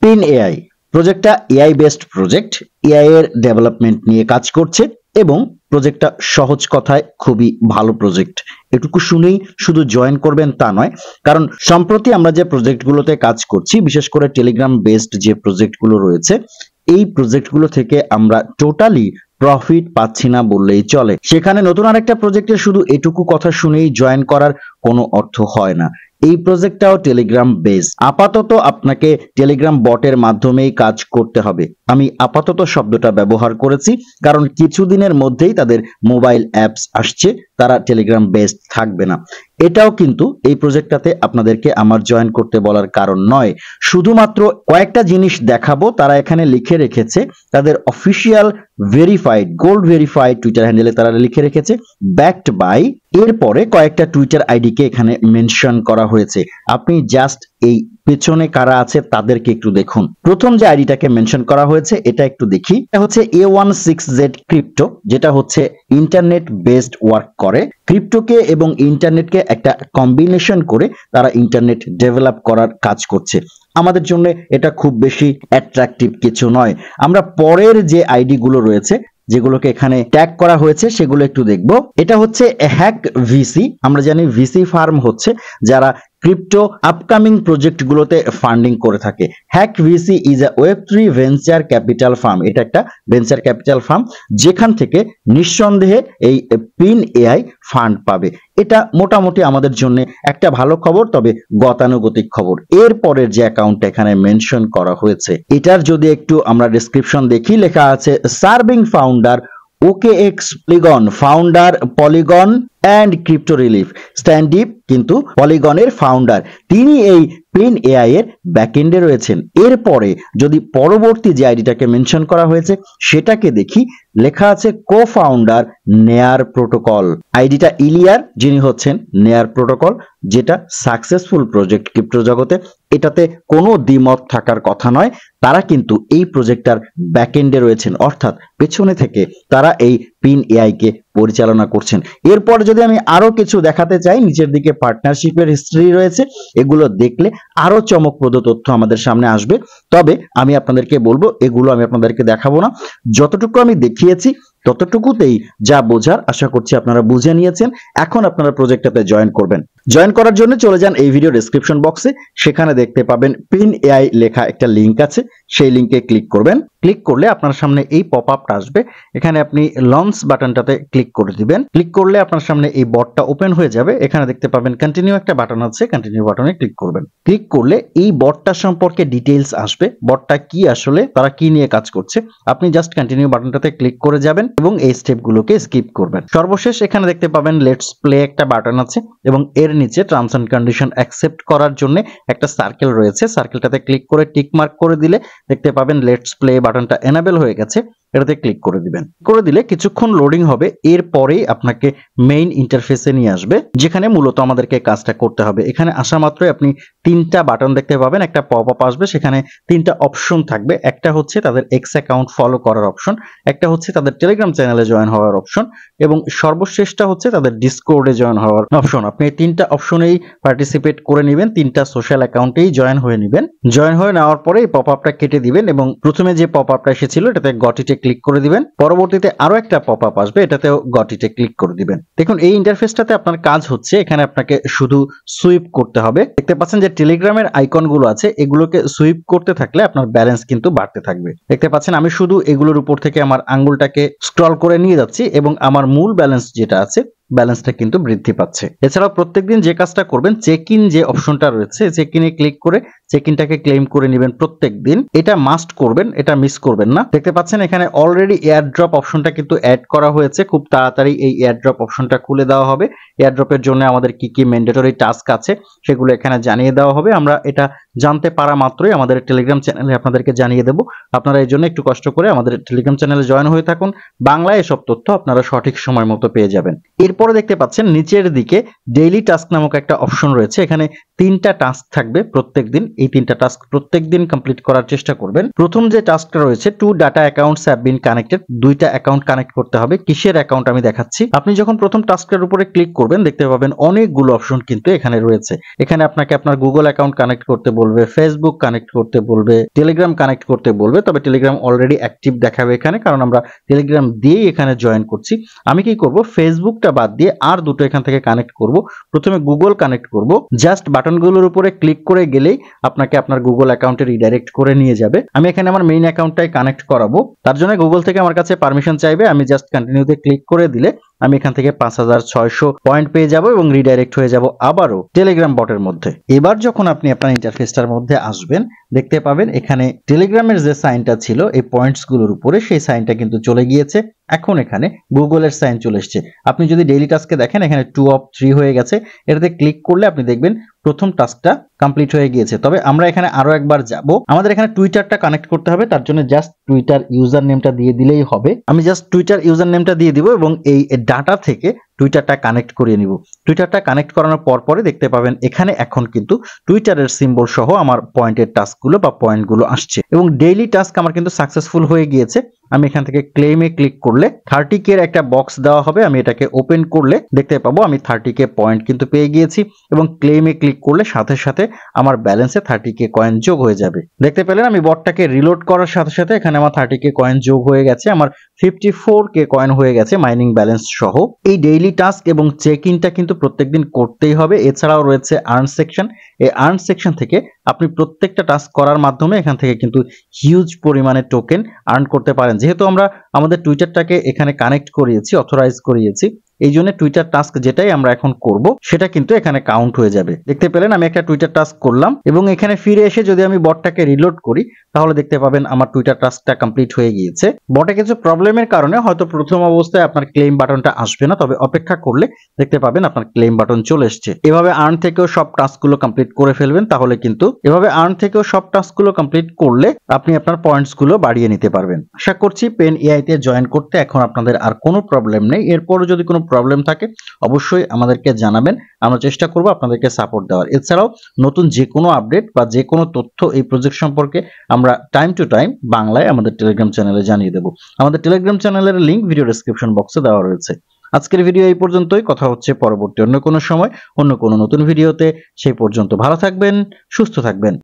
Pin AI প্রজেক্টটা AI based project, AI এর development নিয়ে কাজ করছে এবং প্রজেক্টটা সহজ কথায় খুবই ভালো প্রজেক্ট। এটুকু শুনেই শুধু জয়েন করবেন তা নয়, কারণ সম্প্রতি আমরা যে প্রজেক্টগুলোতে কাজ করছি, বিশেষ করে টেলিগ্রাম বেসড যে প্রজেক্টগুলো রয়েছে, এই প্রজেক্টগুলো থেকে আমরা টোটালি প্রফিট পাচ্ছি না বললেই চলে। সেখানে নতুন আরেকটা প্রজেক্টে শুধু এটুকু কথা শুনেই জয়েন করার কোনো অর্থ হয় না। এই প্রজেক্টটাও টেলিগ্রাম বেস। আপাতত আপনাকে টেলিগ্রাম বটের মাধ্যমেই কাজ করতে হবে। আমি আপাতত শব্দটা ব্যবহার করেছি কারণ কিছুদিনের মধ্যেই তাদের মোবাইল অ্যাপস আসছে, তারা টেলিগ্রাম বেসড থাকবে না। এটাও কিন্তু এই প্রজেক্টটাতে আপনাদেরকে আমার জয়েন করতে বলার কারণ নয়, শুধুমাত্র কয়েকটা জিনিস দেখাবো। তারা এখানে লিখে রেখেছে তাদের official verified, gold verified Twitter হ্যান্ডেলে তারা লিখে রেখেছে ব্যাকড বাই, এরপরে কয়েকটা টুইটার আইডিকে এখানে মেনশন করা হয়েছে। আপনি জাস্ট এই পেছনে কারা আছে তাদেরকে একটু দেখুন। প্রথম যে আইডিটাকে মেনশন করা হয়েছে এটা একটু দেখি। এটা হচ্ছে A16Z ক্রিপ্টো, যেটা হচ্ছে ইন্টারনেট বেসড ওয়ার্ক করে। ক্রিপ্টোকে এবং ইন্টারনেটকে একটা কম্বিনেশন করে তারা ইন্টারনেট ডেভেলপ করার কাজ করছে। আমাদের জন্য এটা খুব বেশি অ্যাট্রাকটিভ কিছু নয়। আমরা পরের যে আইডি গুলো রয়েছে, যেগুলোকে এখানে ট্যাগ করা হয়েছে, সেগুলো একটু দেখব। এটা হচ্ছে হ্যাক ভিসি। আমরা জানি ভিসি ফার্ম হচ্ছে যারা ক্রিপ্টো আপকামিং প্রজেক্টগুলোতে ফান্ডিং করে থাকে। হ্যাক ভিসি ইজ আ ওয়েব3 ভেঞ্চার ক্যাপিটাল ফার্ম। এটা একটা ভেঞ্চার ক্যাপিটাল ফার্ম যেখান থেকে নিঃসন্দেহে এই পিন এআই ফান্ড পাবে। এটা মোটামুটি আমাদের জন্য একটা ভালো খবর, তবে গতানুগতিক খবর। এরপরের যে অ্যাকাউন্টটা এখানে মেনশন করা হয়েছে, এটার যদি একটু আমরা ডেসক্রিপশন দেখি, লেখা আছে serving founder OKX Polygon, founder Polygon and crypto relief. স্ট্যান্ডিপ কিন্তু পলিগনের ফাউন্ডার, তিনি এই পিন এআই এর ব্যাকএন্ডে রয়েছেন। এরপরে যদি পরবর্তী যে আইডিটাকে মেনশন করা হয়েছে সেটাকে দেখি, লেখা আছে কো ফাউন্ডার নেয়ার প্রোটোকল। আইডিটা ইলিয়ার, যিনি হচ্ছেন নেয়ার প্রোটোকল, যেটা সাকসেসফুল প্রজেক্ট ক্রিপ্টো জগতে। এটাতে কোনো দ্বিমত থাকার কথা নয়। তারা কিন্তু এই প্রজেক্টটার ব্যাকএন্ডে রয়েছেন, অর্থাৎ পেছনে থেকে তারা এই পিন এআই কে পরিচালনা করছেন। এরপর যদি আমি আরো কিছু দেখাতে চাই, নিচের দিকে পার্টনারশিপের হিস্ট্রি রয়েছে, এগুলো দেখলে আরো চমকপ্রদ তথ্য আমাদের সামনে আসবে। তবে আমি আপনাদেরকে বলবো, এগুলো আমি আপনাদেরকে দেখাবো না। যতটুকু আমি দেখিয়েছি ততটুকুতেই যা বোঝার আশা করছি আপনারা বুঝে নিয়েছেন। এখন আপনারা প্রজেক্টটাতে জয়েন করবেন। জয়েন করার জন্য চলে যান এই ভিডিও ডেসক্রিপশন বক্সে, সেখানে দেখতে পাবেন পিন এআই লেখা একটা লিংক আছে। সেই লিংকে ক্লিক করবেন। ক্লিক করলে আপনার সামনে এই পপ আপটা আসবে। এখানে আপনি লঞ্চ বাটনটাতে ক্লিক করে দিবেন। ক্লিক করলে আপনার সামনে এই বটটা ওপেন হয়ে যাবে। এখানে দেখতে পাবেন কন্টিনিউ একটা বাটন আছে, কন্টিনিউ বাটনে ক্লিক করবেন। ক্লিক করলে এই বটটা সম্পর্কে ডিটেইলস আসবে, বটটা কি আসলে, তারা কি নিয়ে কাজ করছে। আপনি জাস্ট কন্টিনিউ বাটনটাতে ক্লিক করে যাবেন এবং এই স্টেপগুলোকে স্কিপ করবেন। সর্বশেষ এখানে দেখতে পাবেন লেটস প্লে একটা বাটন আছে এবং এর নিচে টার্মস এন্ড কন্ডিশন অ্যাকসেপ্ট করার জন্য একটা সার্কেল রয়েছে। সার্কেলটাতে ক্লিক করে টিক মার্ক করে দিলে দেখতে পাবেন লেটস প্লে বাটনটা এনাবেল হয়ে গেছে। এটাতে ক্লিক করে দিবেন। করে দিলে কিছুক্ষণ লোডিং হবে, এরপরেই আপনাকে মেইন ইন্টারফেসে নিয়ে আসবে, যেখানে মূলত আমাদেরকে কাজটা করতে হবে। এখানে আসা মাত্রই আপনি তিনটা বাটন দেখতে পাবেন, একটা পপ আপ আসবে, সেখানে তিনটা অপশন থাকবে। একটা হচ্ছে তাদের এক্স অ্যাকাউন্ট ফলো করার অপশন, একটা হচ্ছে তাদের টেলিগ্রাম চ্যানেলে জয়েন হওয়ার অপশন, এবং সর্বশেষটা হচ্ছে তাদের ডিসকর্ডে জয়েন হওয়ার অপশন। আপনি এই তিনটা অপশনেই পার্টিসিপেট করে নেবেন, তিনটা সোশ্যাল অ্যাকাউন্টেই জয়েন হয়ে নেবেন। জয়েন হয়ে নেওয়ার পরে এই পপ আপটা কেটে দিবেন এবং প্রথমে যে পপ আপটা এসেছিল এটাতে গট ইটে ক্লিক করে দিবেন। পরবর্তীতে আরো একটা পপ আপ আসবে, এটাতেও গট ইটে ক্লিক করে দিবেন। দেখুন এই ইন্টারফেসটাতে আপনার কাজ হচ্ছে, এখানে আপনাকে শুধু সুইপ করতে হবে। দেখতে পাচ্ছেন যে টেলিগ্রামের আইকন গুলো আছে, এগুলোকে সুইপ করতে থাকলে আপনার ব্যালেন্স কিন্তু বাড়তে থাকবে। দেখতে পাচ্ছেন আমি শুধু এগুলোর উপর থেকে আমার আঙ্গুলটাকে স্ক্রল করে নিয়ে যাচ্ছি এবং আমার মূল ব্যালেন্স যেটা আছে, ব্যালেন্সটা কিন্তু বৃদ্ধি পাচ্ছে। এছাড়াও প্রত্যেকদিন যে কাজটা করবেন, চেক ইন যে অপশনটা রয়েছে, চেক ইনে ক্লিক করে চেক ইনটাকে ক্লেম করে নেবেন প্রত্যেক দিন। এটা মাস্ট করবেন, এটা মিস করবেন না। দেখতে পাচ্ছেন এখানে অলরেডি এয়ার ড্রপ অপশনটা কিন্তু অ্যাড করা হয়েছে। খুব তাড়াতাড়ি এই এয়ার ড্রপ অপশনটা খুলে দেওয়া হবে। এয়ার ড্রপের জন্য আমাদের কি কি ম্যান্ডেটরি টাস্ক আছে সেগুলো এখানে জানিয়ে দেওয়া হবে। আমরা এটা জানতে পারা মাত্রই আমাদের টেলিগ্রাম চ্যানেলে আপনাদেরকে জানিয়ে দেব। আপনারা এই জন্য একটু কষ্ট করে আমাদের টেলিগ্রাম চ্যানেলে জয়েন হয়ে থাকুন। বাংলায় এসব তথ্য আপনারা সঠিক সময় মতো পেয়ে যাবেন। এরপরে দেখতে পাচ্ছেন নিচের দিকে ডেইলি টাস্ক নামক একটা অপশন রয়েছে। এখানে 3টা টাস্ক থাকবে প্রত্যেকদিন। এই 3টা টাস্ক প্রত্যেকদিন কমপ্লিট করার চেষ্টা করবেন। প্রথম যে টাস্কটা রয়েছে, 2 data accounts have been connected, 2টা অ্যাকাউন্ট কানেক্ট করতে হবে। কিসের অ্যাকাউন্ট আমি দেখাচ্ছি। আপনি যখন প্রথম টাস্কের উপরে ক্লিক করবেন দেখতে পাবেন অনেকগুলো অপশন কিন্তু এখানে রয়েছে। এখানে আপনাকে আপনার গুগল অ্যাকাউন্ট কানেক্ট করতে বলবে, ফেসবুক কানেক্ট করতে বলবে, টেলিগ্রাম কানেক্ট করতে বলবে। তবে টেলিগ্রাম অলরেডি অ্যাক্টিভ দেখাবে এখানে, কারণ আমরা টেলিগ্রাম দিয়েই এখানে জয়েন করছি। আমি কি করব, ফেসবুকটা বাদ দিয়ে আর দুটো এখান থেকে কানেক্ট করব। প্রথমে গুগল কানেক্ট করব। জাস্ট বাটনগুলোর উপরে ক্লিক করে গেলেই আপনাকে আপনার গুগল অ্যাকাউন্টে রিডাইরেক্ট করে নিয়ে যাবে। আমি এখানে আমার মেইন অ্যাকাউন্টটাই কানেক্ট করাবো। তার জন্য গুগল থেকে আমার কাছে পারমিশন চাইবে। আমি জাস্ট কন্টিনিউতে ক্লিক করে দিলে আমি এখান থেকে 5600 পয়েন্ট পেয়ে যাব এবং রিডাইরেক্ট হয়ে যাব আবারও টেলিগ্রাম বটের মধ্যে। এবার যখন আপনি আপনার ইন্টারফেসটার মধ্যে আসবেন দেখতে পাবেন এখানে টেলিগ্রামের যে সাইনটা ছিল এই পয়েন্টস গুলোর উপরে, সেই সাইনটা কিন্তু চলে গিয়েছে। এখন এখানে গুগলের সাইন চলে এসেছে। আপনি যদি ডেইলি টাস্কে দেখেন এখানে 2 অফ 3 হয়ে গেছে। এটাতে ক্লিক করলে আপনি দেখবেন প্রথম টাস্কটা কমপ্লিট হয়ে গিয়েছে। তবে আমরা এখানে আরো একবার যাব। আমাদের এখানে টুইটারটা কানেক্ট করতে হবে। তার জন্য জাস্ট টুইটার ইউজার নেমটা দিয়ে দিলেই হবে। আমি জাস্ট টুইটার ইউজার নেমটা দিয়ে দিব এবং এই ডাটা থেকে টুইটারটা কানেক্ট করিয়ে নিব। টুইটারটা কানেক্ট করানোর পরে দেখতে পাবেন এখানে এখন কিন্তু টুইটারের সিম্বল সহ আমার পয়েন্টের টাস্কগুলো বা পয়েন্টগুলো আসছে এবং ডেইলি টাস্ক আমার কিন্তু সাকসেসফুল হয়ে গিয়েছে। আমি এখান থেকে ক্লেমে ক্লিক করলে 30k এর একটা বক্স দেওয়া হবে। আমি এটাকে ওপেন করলে দেখতে পাবো আমি 30k পয়েন্ট কিন্তু পেয়ে গিয়েছি এবং ক্লেমে ক্লিক করলে সাথে সাথে আমার ব্যালেন্সে 30k কয়েন যোগ হয়ে যাবে। দেখতে পেলেন আমি বটটাকে রিলোড করার সাথে সাথে এখানে আমার 30k কয়েন যোগ হয়ে গেছে। আমার 54k কয়েন হয়ে গেছে মাইনিং ব্যালেন্স সহ। এই ডেইলি টাস্ক এবং চেক ইনটা কিন্তু প্রত্যেকদিন করতেই হবে। এছাড়াও রয়েছে আর্ন সেকশন। এই আর্ন সেকশন থেকে আপনি প্রত্যেকটা টাস্ক করার মাধ্যমে এখান থেকে কিন্তু হিউজ পরিমাণে টোকেন আর্ন করতে পারেন। যেহেতু আমরা আমাদের টুইটারটাকে এখানে কানেক্ট করিয়েছি, অথরাইজ করিয়েছি, এই জন্য টুইটার টাস্ক যেটাই আমরা এখন করব সেটা কিন্তু এখানে কাউন্ট হয়ে যাবে। দেখতে পেলেন আমি একটা টুইটার টাস্ক করলাম এবং এখানে ফিরে এসে যদি আমি বটটাকে রিলোড করি তাহলে দেখতে পাবেন আমার টুইটার টাস্কটা কমপ্লিট হয়ে গিয়েছে। বটে কিছু প্রবলেমের কারণে হয়তো প্রথম অবস্থায় আপনার ক্লেম বাটনটা আসবে না, তবে অপেক্ষা করলে দেখতে পাবেন আপনার ক্লেম বাটন চলে এসেছে। এভাবে আর্ন থেকেও সব টাস্কগুলো কমপ্লিট করে ফেলবেন, তাহলে কিন্তু এভাবে আর্ন থেকেও সব টাস্কগুলো কমপ্লিট করলে আপনি আপনার পয়েন্টসগুলো বাড়িয়ে নিতে পারবেন। আশা করছি পেন এআই তে জয়েন করতে এখন আপনাদের আর কোনো প্রবলেম নেই। এরপরও যদি কোনো প্রবলেম থাকে অবশ্যই আমাদেরকে জানাবেন, আমরা চেষ্টা করব আপনাদেরকে সাপোর্ট দেওয়ার। এছাড়াও নতুন যে কোনো আপডেট বা যে কোনো তথ্য এই প্রজেক্ট সম্পর্কে আমরা টাইম টু টাইম বাংলায় আমাদের টেলিগ্রাম চ্যানেলে জানিয়ে দেব। আমাদের টেলিগ্রাম চ্যানেলের লিংক ভিডিও ডেসক্রিপশন বক্সে দেওয়া রয়েছে। আজকের ভিডিও এই পর্যন্তই। কথা হচ্ছে পরবর্তী অন্য কোনো সময় অন্য কোনো নতুন ভিডিওতে। সেই পর্যন্ত ভালো থাকবেন, সুস্থ থাকবেন।